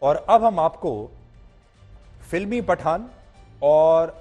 और अब हम आपको फिल्मी पठान और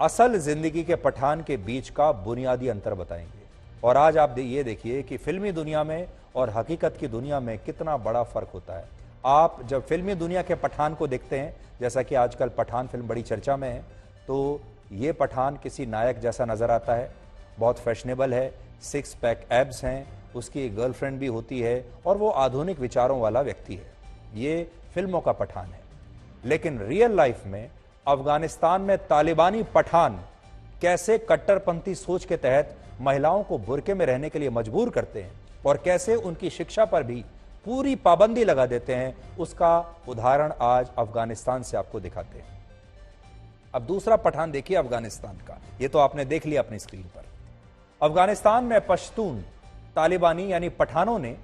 असल जिंदगी के पठान के बीच का बुनियादी अंतर बताएंगे। और आज आप ये देखिए कि फिल्मी दुनिया में और हकीकत की दुनिया में कितना बड़ा फर्क होता है। आप जब फिल्मी दुनिया के पठान को देखते हैं, जैसा कि आजकल पठान फिल्म बड़ी चर्चा में है, तो ये पठान किसी नायक जैसा नजर आता है, बहुत फैशनेबल है, 6 पैक एब्स हैं, उसकी गर्लफ्रेंड भी होती है और वो आधुनिक विचारों वाला व्यक्ति है। ये फिल्मों का पठान है। लेकिन रियल लाइफ में अफगानिस्तान में तालिबानी पठान कैसे कट्टरपंथी सोच के तहत महिलाओं को बुर्के में रहने के लिए मजबूर करते हैं और कैसे उनकी शिक्षा पर भी पूरी पाबंदी लगा देते हैं, उसका उदाहरण आज अफगानिस्तान से आपको दिखाते हैं। अब दूसरा पठान देखिए अफगानिस्तान का। ये तो आपने देख लिया अपनी स्क्रीन पर। अफगानिस्तान में पश्तून तालिबानी यानी पठानों ने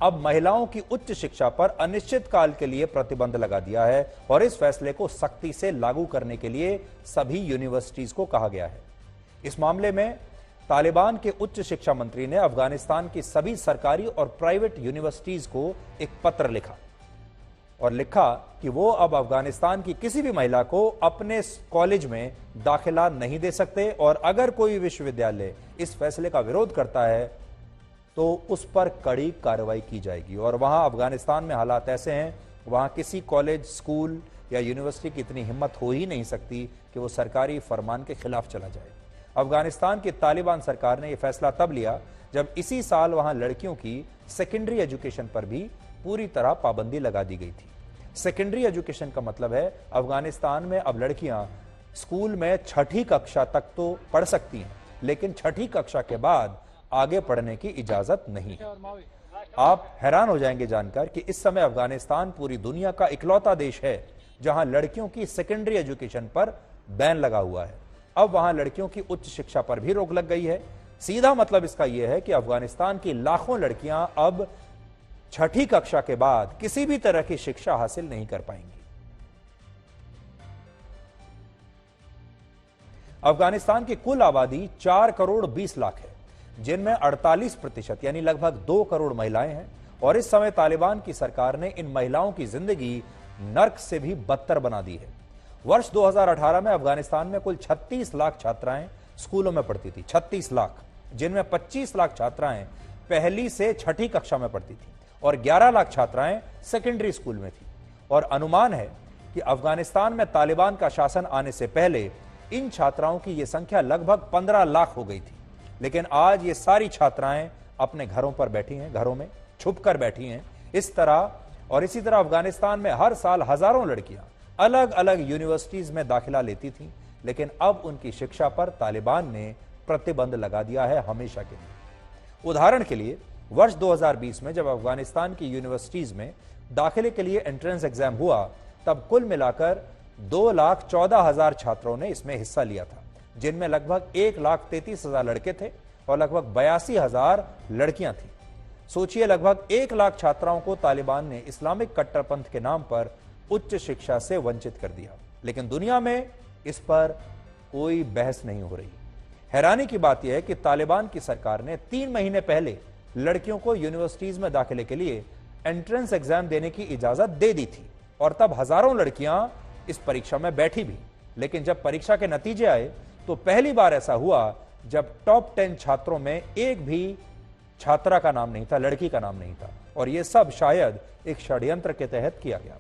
अब महिलाओं की उच्च शिक्षा पर अनिश्चित काल के लिए प्रतिबंध लगा दिया है और इस फैसले को सख्ती से लागू करने के लिए सभी यूनिवर्सिटीज को कहा गया है। इस मामले में तालिबान के उच्च शिक्षा मंत्री ने अफगानिस्तान की सभी सरकारी और प्राइवेट यूनिवर्सिटीज को एक पत्र लिखा और लिखा कि वो अब अफगानिस्तान की किसी भी महिला को अपने कॉलेज में दाखिला नहीं दे सकते और अगर कोई विश्वविद्यालय इस फैसले का विरोध करता है तो उस पर कड़ी कार्रवाई की जाएगी। और वहां अफगानिस्तान में हालात ऐसे हैं, वहां किसी कॉलेज, स्कूल या यूनिवर्सिटी की इतनी हिम्मत हो ही नहीं सकती कि वो सरकारी फरमान के खिलाफ चला जाए। अफगानिस्तान की तालिबान सरकार ने यह फैसला तब लिया जब इसी साल वहां लड़कियों की सेकेंडरी एजुकेशन पर भी पूरी तरह पाबंदी लगा दी गई थी। सेकेंडरी एजुकेशन का मतलब है अफगानिस्तान में अब लड़कियां स्कूल में 6ठी कक्षा तक तो पढ़ सकती हैं, लेकिन 6ठी कक्षा के बाद आगे पढ़ने की इजाजत नहीं है। आप हैरान हो जाएंगे जानकर कि इस समय अफगानिस्तान पूरी दुनिया का इकलौता देश है जहां लड़कियों की सेकेंडरी एजुकेशन पर बैन लगा हुआ है। अब वहां लड़कियों की उच्च शिक्षा पर भी रोक लग गई है। सीधा मतलब इसका यह है कि अफगानिस्तान की लाखों लड़कियां अब 6ठी कक्षा के बाद किसी भी तरह की शिक्षा हासिल नहीं कर पाएंगी। अफगानिस्तान की कुल आबादी 4 करोड़ 20 लाख है, जिनमें 48% यानी लगभग 2 करोड़ महिलाएं हैं और इस समय तालिबान की सरकार ने इन महिलाओं की जिंदगी नर्क से भी बदतर बना दी है। वर्ष 2018 में अफगानिस्तान में कुल 36 लाख छात्राएं स्कूलों में पढ़ती थी, 36 लाख, जिनमें 25 लाख छात्राएं पहली से 6ठी कक्षा में पढ़ती थी और 11 लाख छात्राएं सेकेंडरी स्कूल में थी। और अनुमान है कि अफगानिस्तान में तालिबान का शासन आने से पहले इन छात्राओं की यह संख्या लगभग 15 लाख हो गई थी। लेकिन आज ये सारी छात्राएं अपने घरों पर बैठी हैं, घरों में छुप कर बैठी हैं। इस तरह अफगानिस्तान में हर साल हजारों लड़कियां अलग अलग यूनिवर्सिटीज में दाखिला लेती थीं, लेकिन अब उनकी शिक्षा पर तालिबान ने प्रतिबंध लगा दिया है हमेशा के लिए। उदाहरण के लिए वर्ष 2020 में जब अफगानिस्तान की यूनिवर्सिटीज में दाखिले के लिए एंट्रेंस एग्जाम हुआ, तब कुल मिलाकर 2,14,000 छात्रों ने इसमें हिस्सा लिया था, जिनमें लगभग 1,33,000 लड़के थे और लगभग 82,000 लड़कियां थीं। सोचिए, लगभग 1 लाख छात्राओं को तालिबान ने इस्लामिक कट्टरपंथ के नाम पर उच्च शिक्षा से वंचित कर दिया। लेकिन दुनिया में इस पर कोई बहस नहीं हो रही। हैरानी की बात यह है कि तालिबान की सरकार ने 3 महीने पहले लड़कियों को यूनिवर्सिटीज में दाखिले के लिए एंट्रेंस एग्जाम देने की इजाजत दे दी थी और तब हजारों लड़कियां इस परीक्षा में बैठी भी। लेकिन जब परीक्षा के नतीजे आए तो पहली बार ऐसा हुआ जब टॉप 10 छात्रों में एक भी छात्रा का नाम नहीं था, लड़की का नाम नहीं था। और यह सब शायद एक षड्यंत्र के तहत किया गया।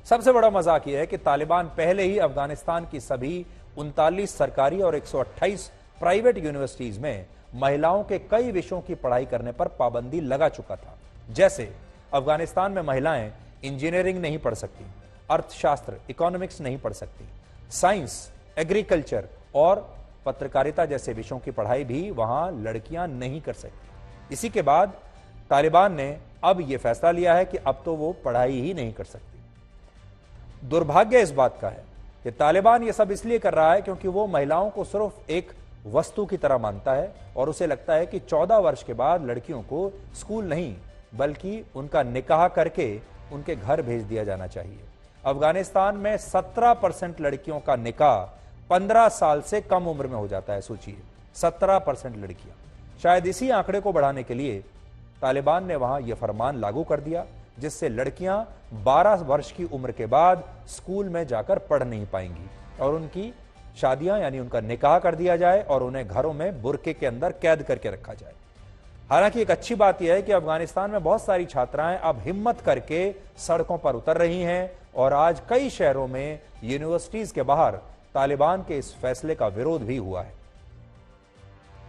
सबसे बड़ा मजाक यह है कि तालिबान पहले ही अफगानिस्तान की सभी 39 सरकारी और 128 प्राइवेट यूनिवर्सिटीज में महिलाओं के कई विषयों की पढ़ाई करने पर पाबंदी लगा चुका था। जैसे अफगानिस्तान में महिलाएं इंजीनियरिंग नहीं पढ़ सकती, अर्थशास्त्र, इकोनॉमिक्स नहीं पढ़ सकती, साइंस, एग्रीकल्चर और पत्रकारिता जैसे विषयों की पढ़ाई भी वहां लड़कियां नहीं कर सकती। इसी के बाद तालिबान ने अब यह फैसला लिया है कि अब तो वो पढ़ाई ही नहीं कर सकती। दुर्भाग्य इस बात का है कि तालिबान ये सब इसलिए कर रहा है क्योंकि वो महिलाओं को सिर्फ एक वस्तु की तरह मानता है और उसे लगता है कि 14 वर्ष के बाद लड़कियों को स्कूल नहीं बल्कि उनका निकाह करके उनके घर भेज दिया जाना चाहिए। अफगानिस्तान में 17% लड़कियों का निकाह 15 साल से कम उम्र में हो जाता है। सोचिए, 17% लड़कियां। शायद इसी आंकड़े को बढ़ाने के लिए तालिबान ने वहां यह फरमान लागू कर दिया जिससे लड़कियां 12 वर्ष की उम्र के बाद स्कूल में जाकर पढ़ नहीं पाएंगी और उनकी शादियां यानी उनका निकाह कर दिया जाए और उन्हें घरों में बुर्के के अंदर कैद करके रखा जाए। हालांकि एक अच्छी बात यह है कि अफगानिस्तान में बहुत सारी छात्राएं अब हिम्मत करके सड़कों पर उतर रही हैं और आज कई शहरों में यूनिवर्सिटीज के बाहर तालिबान के इस फैसले का विरोध भी हुआ है।